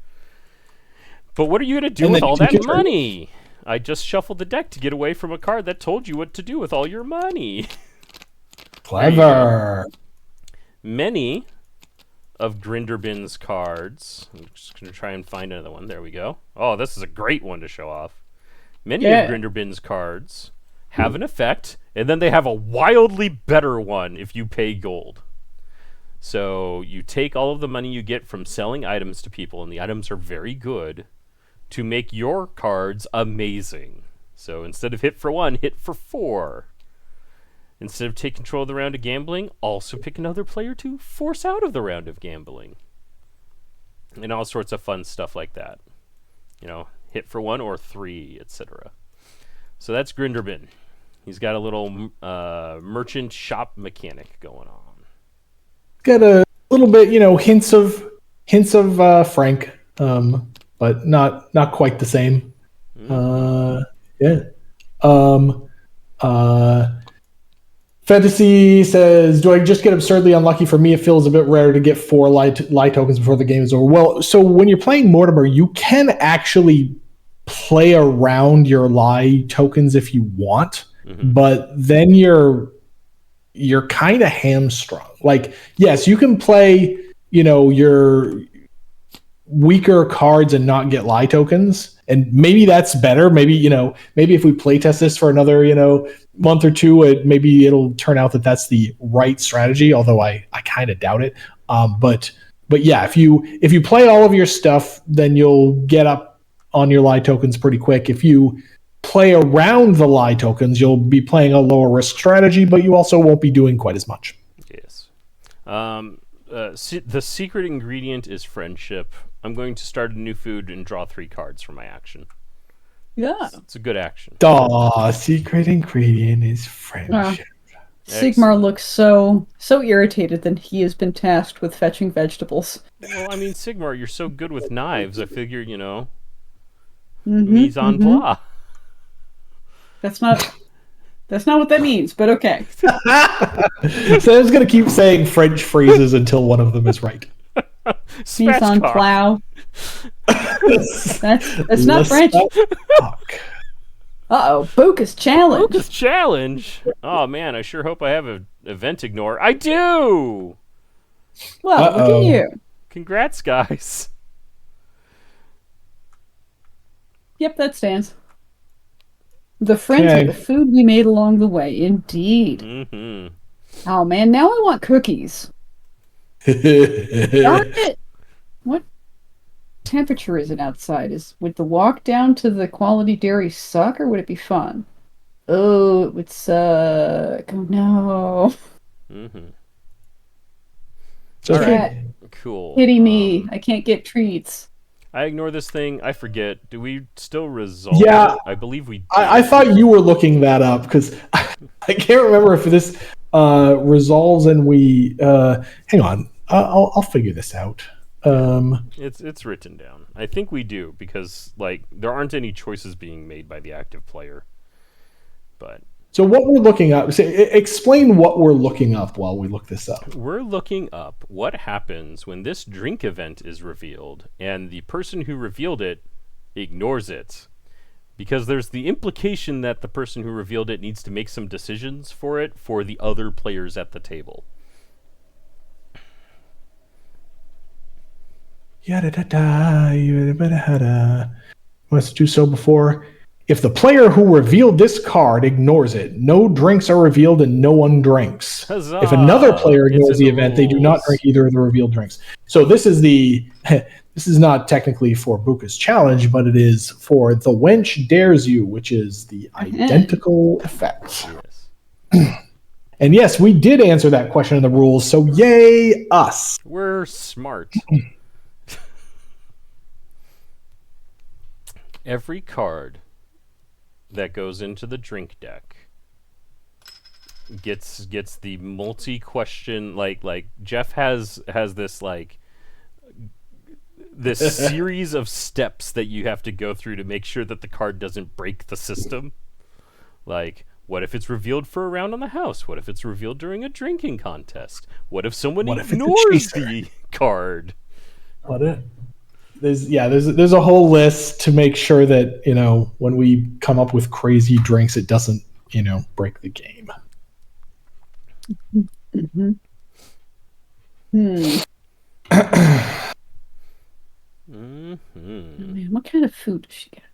But what are you going to do with all that money? I just shuffled the deck to get away from a card that told you what to do with all your money. Clever. Many of Grinderbin's cards. I'm just going to try and find another one. There we go. Oh, this is a great one to show off. Many of Grinderbin's cards have an effect, and then they have a wildly better one if you pay gold. So you take all of the money you get from selling items to people, and the items are very good, to make your cards amazing. So instead of hit for 1, hit for 4. Instead of take control of the round of gambling, also pick another player to force out of the round of gambling. And all sorts of fun stuff like that. You know, hit for 1 or 3, etc. So that's Grinderbin. He's got a little merchant shop mechanic going on. Got a little bit, hints of Frank, but not quite the same. Fantasy says, do I just get absurdly unlucky? For me, it feels a bit rare to get 4 light tokens before the game is over. Well, so when you're playing Mortimer, you can actually play around your lie tokens if you want, but then you're kind of hamstrung. Like, yes, you can play, your weaker cards and not get lie tokens, and maybe that's better. Maybe if we playtest this for another month or two, maybe it'll turn out that that's the right strategy, although I kind of doubt it. But yeah, if you play all of your stuff, then you'll get up on your lie tokens pretty quick. If you play around the lie tokens, you'll be playing a lower risk strategy, but you also won't be doing quite as much. Yes. The secret ingredient is friendship. I'm going to start a new food and draw 3 cards for my action. Yeah. It's a good action. Aw, secret ingredient is friendship. Sigmar looks so irritated that he has been tasked with fetching vegetables. Well, I mean, Sigmar, you're so good with knives. I figure, mise en place. That's not what that means, but okay. So I'm just going to keep saying French phrases until one of them is right. Mise en plow. That's not French. Uh-oh, Bokus challenge. Bokus challenge? Oh, man, I sure hope I have an event ignore. I do! Well, look at you. Congrats, guys. Yep, that stands. The friends are the food we made along the way, indeed. Mm-hmm. Oh, man, now I want cookies. Darn it. What temperature is it outside? Would the walk down to the Quality Dairy suck, or would it be fun? Oh, it would suck. Oh, no. Mm-hmm. Okay. Cool. Pity me. I can't get treats. I ignore this thing. I forget. Do we still resolve? Yeah. I believe we do. I thought you were looking that up, because I can't remember if this resolves and we... hang on. I'll figure this out. It's written down. I think we do, because there aren't any choices being made by the active player. But so what we're looking up, explain what we're looking up while we look this up. We're looking up what happens when this drink event is revealed and the person who revealed it ignores it. Because there's the implication that the person who revealed it needs to make some decisions for it for the other players at the table. Must do so before. If the player who revealed this card ignores it, no drinks are revealed and no one drinks. Huzzah! If another player ignores the event, they do not drink either of the revealed drinks. So this is this is not technically for Buka's challenge, but it is for the wench dares you, which is the identical effect. Yes. And yes, we did answer that question in the rules, so yay us. We're smart. Every card that goes into the drink deck gets the multi-question, like Jeff has this this series of steps that you have to go through to make sure that the card doesn't break the system. Like, what if it's revealed for a round on the house? What if it's revealed during a drinking contest? What if someone ignores the card? There's a whole list to make sure that, when we come up with crazy drinks, it doesn't, break the game. Mm-hmm. Mm-hmm. Man, what kind of food does she get?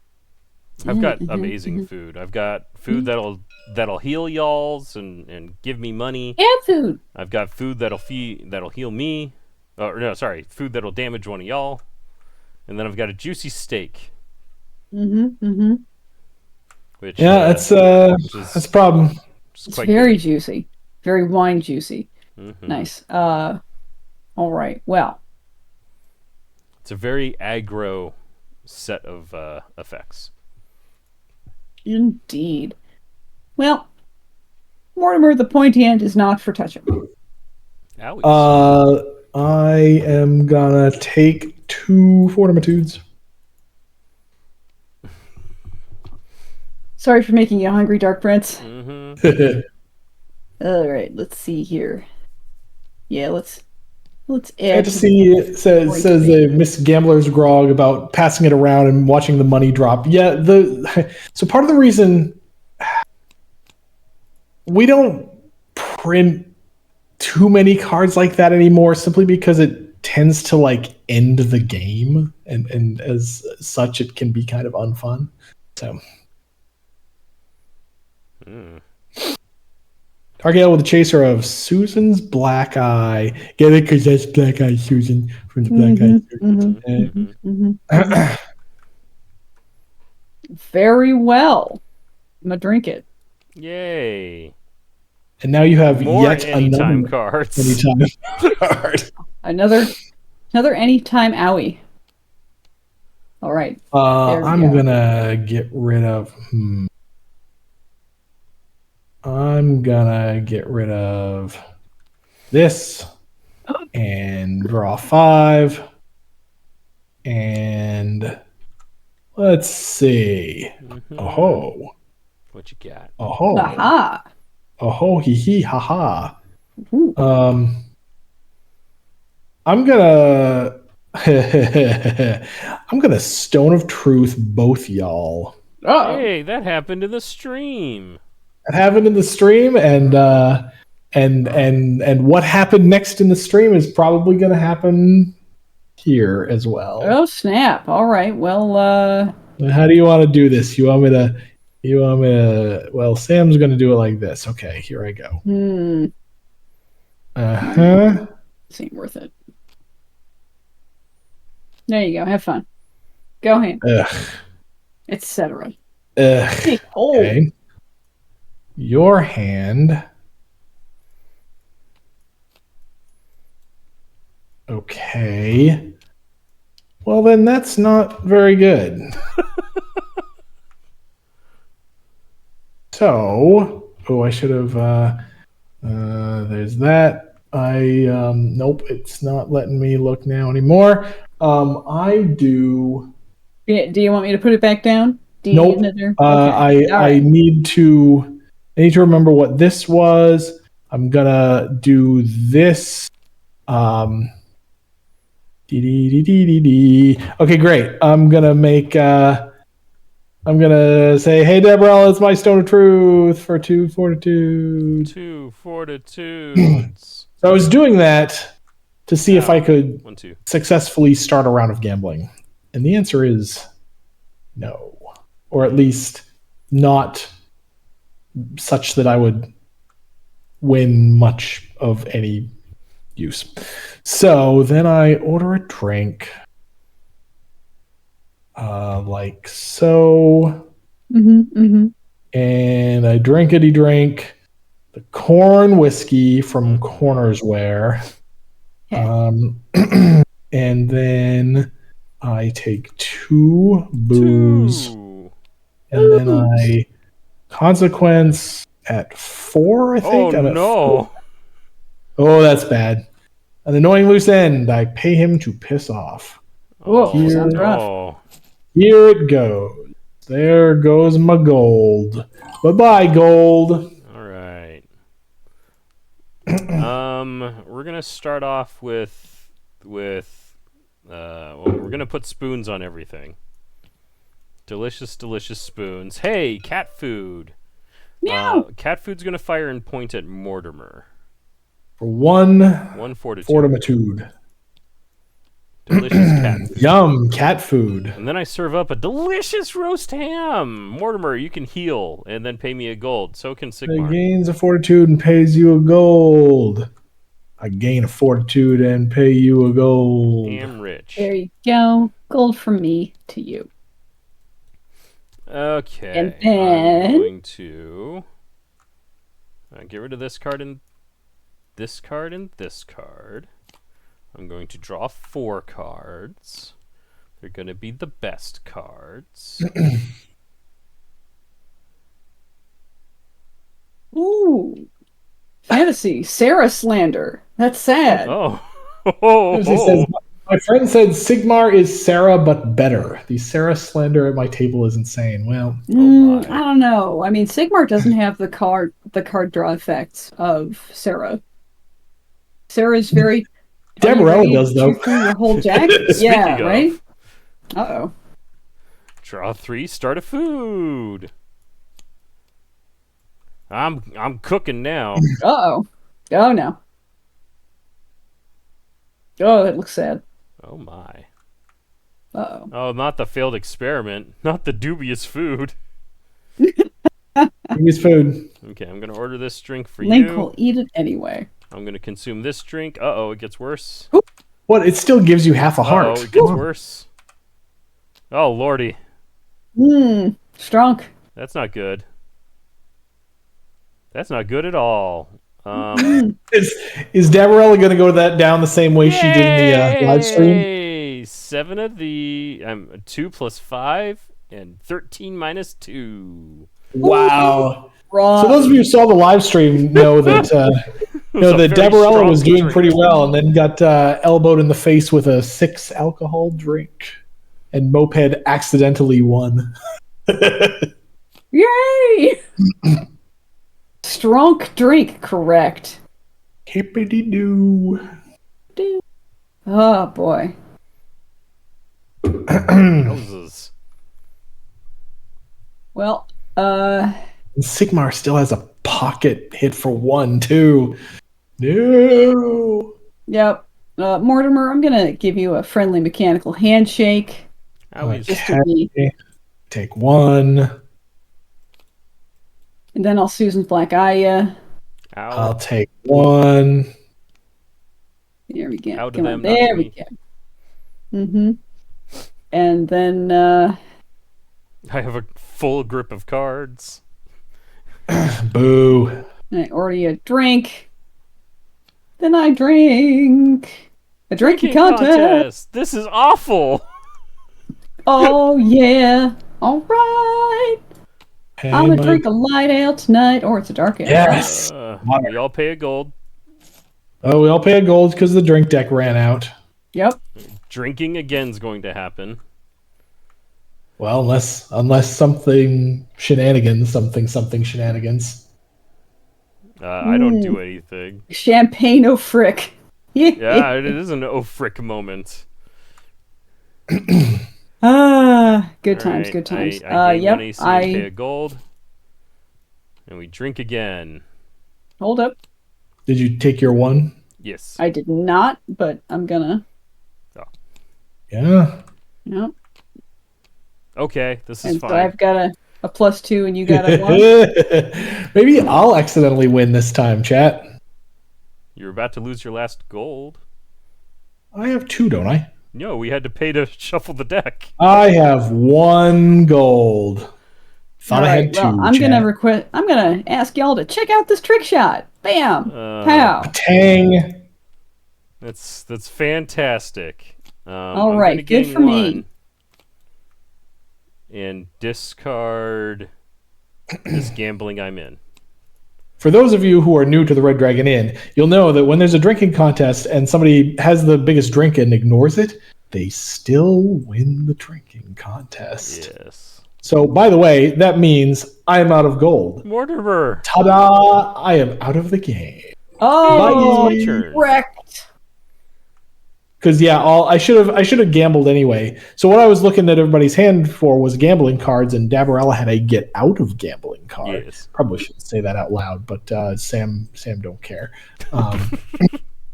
I've got amazing food. I've got food that'll heal y'alls and give me money. And food. I've got food that'll heal me. Food that'll damage one of y'all. And then I've got a juicy steak. Which that's a problem. It's very juicy, very wine juicy. Mm-hmm. Nice. All right. Well, it's a very aggro set of effects. Indeed. Well, Mortimer, the pointy end is not for touching. I am gonna take 2 fortitudes. Sorry for making you hungry, Dark Prince. Mm-hmm. All right, let's see here. Yeah, let's Let's add to Fantasy says a Miss Gambler's Grog about passing it around and watching the money drop. Yeah, so part of the reason we don't print too many cards like that anymore, simply because it tends to like end the game, and as such, it can be kind of unfun. So. Target with the chaser of Susan's Black Eye. Get it? Because that's Black Eye Susan from the Black Eye. Very well. I'm going to drink it. Yay. And now you have More yet anytime another cards. anytime card. Another anytime owie. All right. I'm going to get rid of... I'm gonna get rid of this and draw 5. And let's see. Oh, what you got? Oh, aha! Oh, hee hee, haha. Ooh. I'm gonna I'm gonna Stone of Truth both y'all. Oh, Hey, that happened in the stream. That happened in the stream, and what happened next in the stream is probably going to happen here as well. Oh snap! All right. Well, how do you want to do this? You want me to? Well, Sam's going to do it like this. Okay, here I go. This ain't worth it. There you go. Have fun. Go ahead. Etc. Hey, okay. Your hand. Okay. Well, then that's not very good. So, I should have. There's that. Nope, it's not letting me look now anymore. I do. Yeah, do you want me to put it back down? Nope. Okay. I need to. I need to remember what this was. I'm gonna do this. Okay, great. I'm gonna make. I'm gonna say, "Hey, Deborah, it's my Stone of Truth for 2 fortitude." 2 fortitudes. So I was doing that to see if I could 1, 2. successfully start a round of gambling, and the answer is no, or at least not such that I would win much of any use. So then I order a drink, like so, and I drink the corn whiskey from Corner's Ware, and then I take 2 booze, and then I consequence at 4, I think. Oh, no. Oh, that's bad. An annoying loose end. I pay him to piss off. Whoa, sounds rough. Here it goes. There goes my gold. Bye-bye, gold. All right. We're gonna start off with we're gonna put spoons on everything. Delicious spoons. Hey, cat food. Meow. Cat food's gonna fire and point at Mortimer. For 1 fortitude. Delicious cat food. Yum, cat food. And then I serve up a delicious roast ham. Mortimer, you can heal and then pay me a gold. So can Sigmar. It gains a fortitude and pays you a gold. I gain a fortitude and pay you a gold. Am rich. There you go. Gold from me to you. Okay. And then I'm going to get rid of this card and this card and this card. I'm going to draw 4 cards. They're going to be the best cards. Ooh. Fantasy. Sarah slander. That's sad. Oh. My friend said Sigmar is Sarah, but better. The Sarah slander at my table is insane. Well, I don't know. I mean, Sigmar doesn't have the card draw effects of Sarah. Sarah's very Deborah does, though. Chew through your whole jack? Yeah, Speaking of. right? Uh-oh. Draw 3, start a food. I'm cooking now. Uh-oh. Oh, no. Oh, that looks sad. Oh my. Uh-oh. Oh, not the failed experiment. Not the dubious food. Use food. Okay, I'm gonna order this drink for Link you. will eat it anyway. I'm gonna consume this drink. Uh-oh, it gets worse. What? It still gives you half a heart. Uh-oh, it gets worse. Oh, lordy. Strong. That's not good. That's not good at all. Is Dabarella going to go down the same way she did in the live stream? Yay! 7 of the 2 plus 5 and 13 minus 2. Wow. Raw. So those of you who saw the live stream know that that very Dabarella strong was doing drink. pretty well, and then got elbowed in the face with a 6 alcohol drink, and Moped accidentally won. Yay! Strong drink, correct. Hippity doo. Oh, boy. Houses. Well, Sigmar still has a pocket hit for 1 too. No. yep. Mortimer, I'm gonna give you a friendly mechanical handshake. Always. Just to be, Take 1. and then I'll Susan's black eye ya. I'll Ow. take 1. There we go. Out of Come them, on, not there to we me. go. Mm-hmm. And then I have a full grip of cards. Boo. I order you a drink. Then I drink. A drinking contest. This is awful. Oh yeah. All right. Hey, I'm gonna Mike. drink a light ale tonight, or it's a dark ale. Yes. We all pay a gold. Oh, we all pay a gold because the drink deck ran out. Yep. Drinking again's going to happen. Well, unless something shenanigans. I don't do anything. Champagne o' frick. Yeah, it is an frick moment. Ah, good All times, right, good times. I gain Yep. 1 AC and pay a gold. And we drink again. Hold up. Did you take your 1? Yes. I did not, but I'm gonna. Yeah. Yep. Okay, this is And fine. so I've got a +2, and you got a 1. Maybe I'll accidentally win this time, chat. You're about to lose your last gold. I have 2, don't I? No, we had to pay to shuffle the deck. I have 1 gold. Thought I had 2. Well, I'm gonna ask y'all to check out this trick shot. Bam. Pow. Tang. That's fantastic. All I'm right, gonna good gain for me. 1 and discard this gambling I'm in. For those of you who are new to the Red Dragon Inn, you'll know that when there's a drinking contest and somebody has the biggest drink and ignores it, they still win the drinking contest. Yes. So, by the way, that means I'm out of gold. Mortimer. Ta-da! I am out of the game. Oh, It's my turn. wrecked. Because I should have gambled anyway. So what I was looking at everybody's hand for was gambling cards, and Dabarella had a get out of gambling card. Yes. Probably shouldn't say that out loud, but Sam don't care.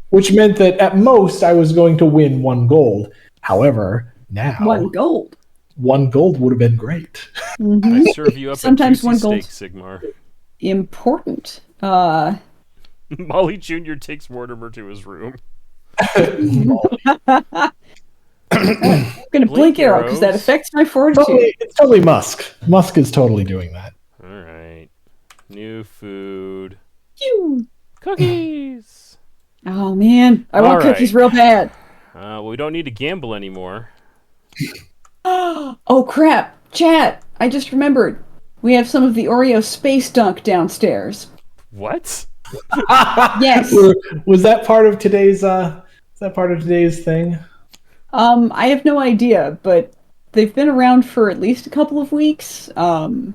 Which meant that at most I was going to win 1 gold. However, now 1 gold. 1 gold would have been great. Mhm. I serve you up Sometimes a 1 juicy gold. steak, Sigmar. Important. Molly Jr. takes Mortimer to his room. I'm gonna blink arrow because that arrows. affects my fortitude. It's totally Musk. Musk is totally doing that. All right. New food. Phew. Cookies. Oh man, I want All right. cookies real bad. Well, we don't need to gamble anymore. Oh crap, chat! I just remembered. We have some of the Oreo Space Dunk downstairs. What? Yes. Was that part of today's? Is that part of today's thing? I have no idea, but they've been around for at least a couple of weeks. And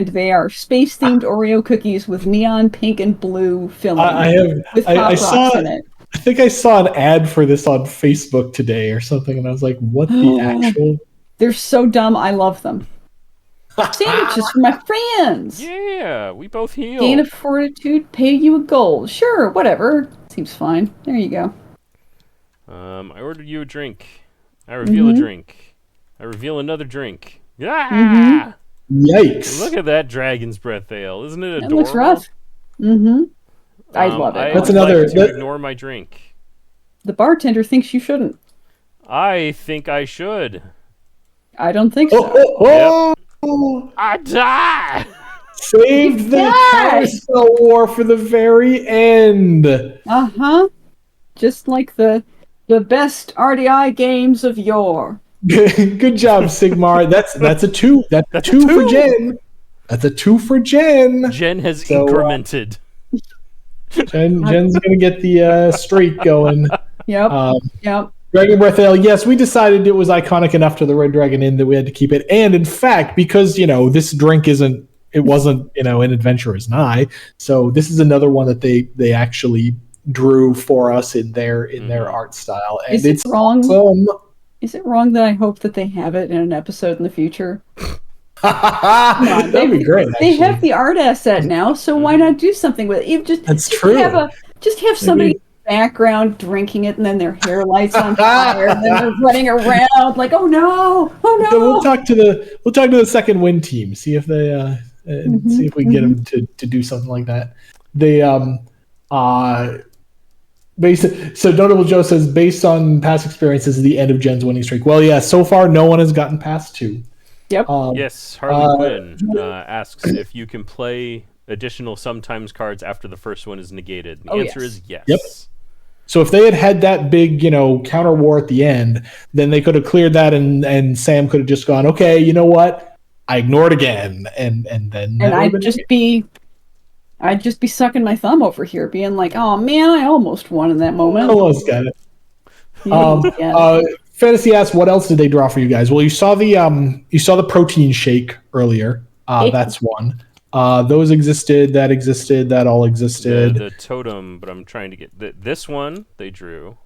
they are space-themed Oreo cookies with neon pink and blue filling with Pop I Rocks saw in it. I think I saw an ad for this on Facebook today or something, and I was like, "What the actual?" They're so dumb. I love them. Sandwiches for my friends. Yeah, we both heal. Gain of fortitude, pay you a gold. Sure, whatever. Seems fine. There you go. I ordered you a drink. I reveal a drink. I reveal another drink. Yeah. Yikes! Look at that dragon's breath ale. Isn't it adorable? That looks rough. I love it. I That's would another- like to ignore my drink. The bartender thinks you shouldn't. I think I should. I don't think so. I die! Saved the Yes! carousel war for the very end. Uh-huh. Just like the best RDI games of yore. Good job, Sigmar. That's a 2. That's a 2 for Jen. That's a 2 for Jen. Jen has So, incremented. Jen's gonna get the streak going. Yep. Yep. Dragon Breath Ale, yes, we decided it was iconic enough to the Red Dragon Inn that we had to keep it. And in fact, because, this drink wasn't, in Adventurer's Nigh, so this is another one that they actually drew for us in their art style. And Is it it's wrong? awesome. Is it wrong that I hope that they have it in an episode in the future? That'd be great. They actually. have the art asset now, so why not do something with it? That's true. Have somebody in the background drinking it, and then their hair lights on fire, and then they're running around like, oh no. So we'll talk to the second wind team, see if they see if we can get them to do something like that. They so Notable Joe says, based on past experiences, the end of Jen's winning streak. Well, yeah, so far no one has gotten past 2. Yep. Yes, Harley Quinn asks if you can play additional sometimes cards after the first one is negated. The answer is yes. Yep. So if they had that big, counter war at the end, then they could have cleared that, and Sam could have just gone, okay, you know what? I ignored again, and then I'd just be sucking my thumb over here, being like, oh man, I almost won in that moment. Almost got it. Fantasy asks, what else did they draw for you guys? Well, you saw the protein shake earlier. That's one. Those existed. That all existed. The totem, but I'm trying to get this one. They drew.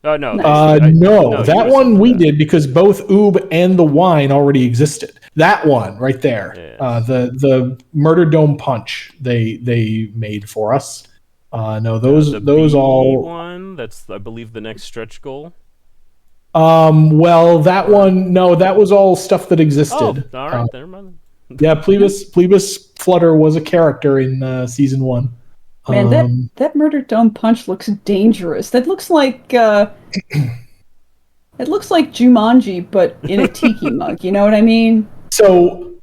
No. No, that one we did because both Oob and the wine already existed. That one right there, yes. The Murder Dome Punch they made for us. No, those all one. That's I believe the next stretch goal. Well, that one, no, that was all stuff that existed. Oh, all right, never mind. Yeah, Plebus Flutter was a character in season 1. Man, that Murder Dome Punch looks dangerous. That looks like Jumanji, but in a tiki mug. You know what I mean? So,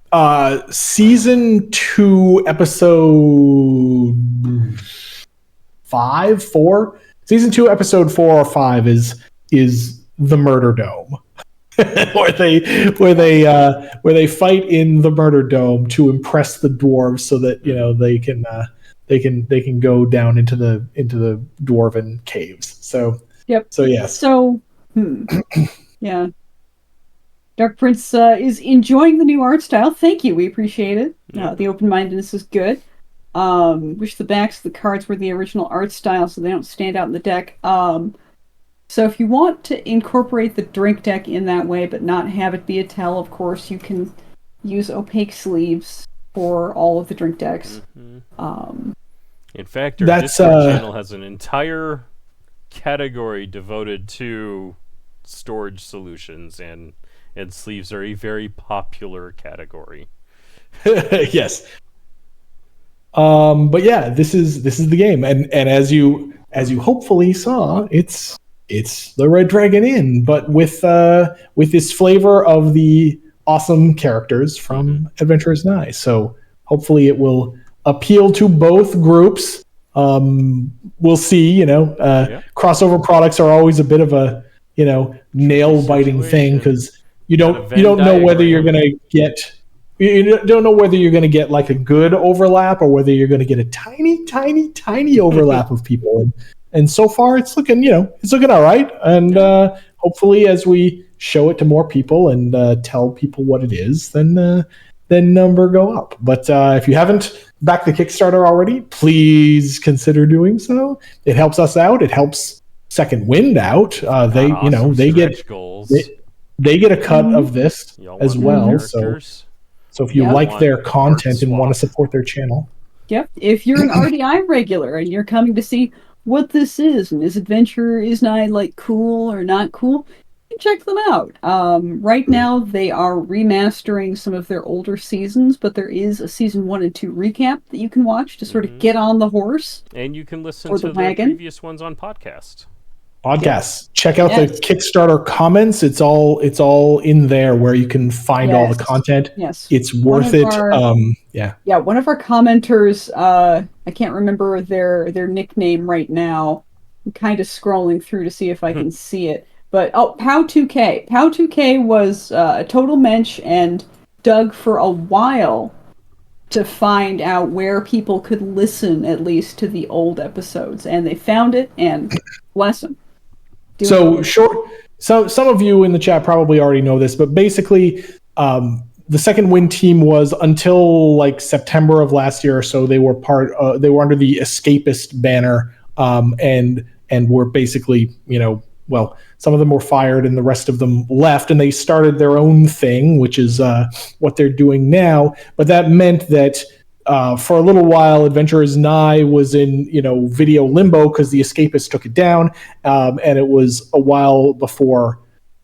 season 2, episode 5, 4. Season 2, episode 4 or 5 is the Murder Dome, where they fight in the Murder Dome to impress the dwarves, so that they can go down into the dwarven caves. So yep. So yes. So yeah. Dark Prince is enjoying the new art style. Thank you. We appreciate it. The open-mindedness is good. Wish the backs of the cards were the original art style so they don't stand out in the deck. So if you want to incorporate the drink deck in that way, but not have it be a tell, of course, you can use opaque sleeves for all of the drink decks. In fact, our Discord channel has an entire category devoted to storage solutions, and sleeves are a very popular category. Yes. But yeah, this is the game, and as you hopefully saw, it's the Red Dragon Inn, but with this flavor of the awesome characters from Adventurers Nigh. So hopefully it will appeal to both groups. We'll see. Crossover products are always a bit of a nail biting thing, because you don't know whether you're going to get. You don't know whether you're going to get like a good overlap or whether you're going to get a tiny overlap of people. And so far, it's looking all right. And hopefully, as we show it to more people and tell people what it is, then number go up. But if you haven't backed the Kickstarter already, please consider doing so. It helps us out. It helps Second Wind out. They Awesome they stretch goals. they get a cut of this Y'all as want well. characters? So if you Yep. like their Want content art and want to swap. support their channel, Yep. If you're an RDI regular and you're coming to see what this is and is Adventure is Nigh like cool or not cool, you can check them out. Right now they are remastering some of their older seasons, but there is a season 1 and 2 recap that you can watch to sort of get on the horse. And you can listen Or to the the wagon. previous ones on podcast. podcasts. Check out Yes. the Kickstarter comments. It's all in there where you can find all the Yes. content. Yes. It's One worth of it. our- Yeah. Yeah, one of our commenters, I can't remember their nickname right now. I'm kind of scrolling through to see if I can see it. But Pow2K. Pow2K was a total mensch and dug for a while to find out where people could listen at least to the old episodes, and they found it. And bless them. So some of you in the chat probably already know this, but basically, the Second Wind team was until like September of last year or so. They were they were under the Escapist banner, and were basically, well, some of them were fired and the rest of them left, and they started their own thing, which is what they're doing now. But that meant that for a little while, Adventure is Nigh was in video limbo because the Escapists took it down, and it was a while before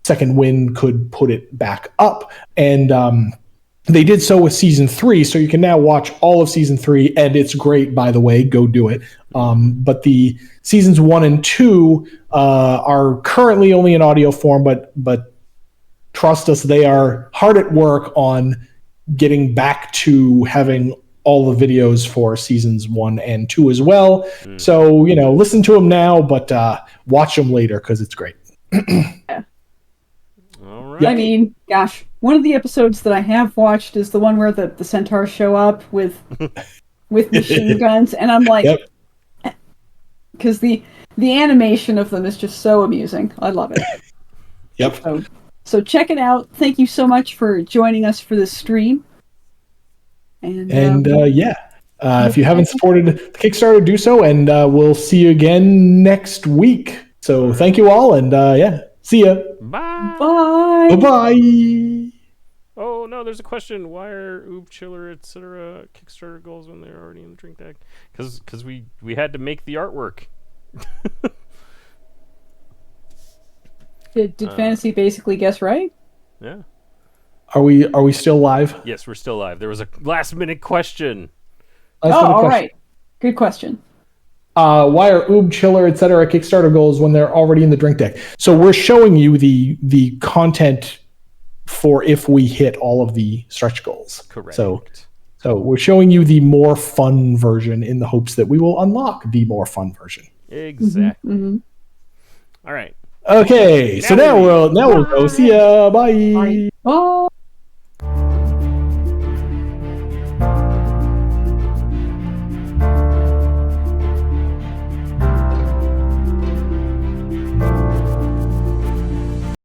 Second Wind could put it back up, and they did so with season 3. So you can now watch all of season 3, and it's great, by the way. Go do it. But the seasons 1 and 2 are currently only in audio form, but trust us, they are hard at work on getting back to having all the videos for seasons 1 and 2 as well. So, listen to them now, but watch them later because it's great. All right. I mean, gosh, one of the episodes that I have watched is the one where the centaurs show up with machine guns, and I'm like, because the animation of them is just so amusing. I love it. Yep. So check it out. Thank you so much for joining us for this stream. And if you haven't supported the Kickstarter, do so, and we'll see you again next week. So thank you all, and see ya. Bye. Bye. Bye-bye. Oh no, there's a question. Why are Oob Chiller, etc. Kickstarter goals when they're already in the drink deck? Because we had to make the artwork. Did Fantasy basically guess right? Yeah. Are we still live? Yes, we're still live. There was a last minute question. All right. Good question. Why are Oob Chiller, etc. Kickstarter goals when they're already in the drink deck? So we're showing you the content for if we hit all of the stretch goals. Correct. So we're showing you the more fun version in the hopes that we will unlock the more fun version. Exactly. Mm-hmm. All right. Okay, so now we'll go. See ya. Bye. Bye.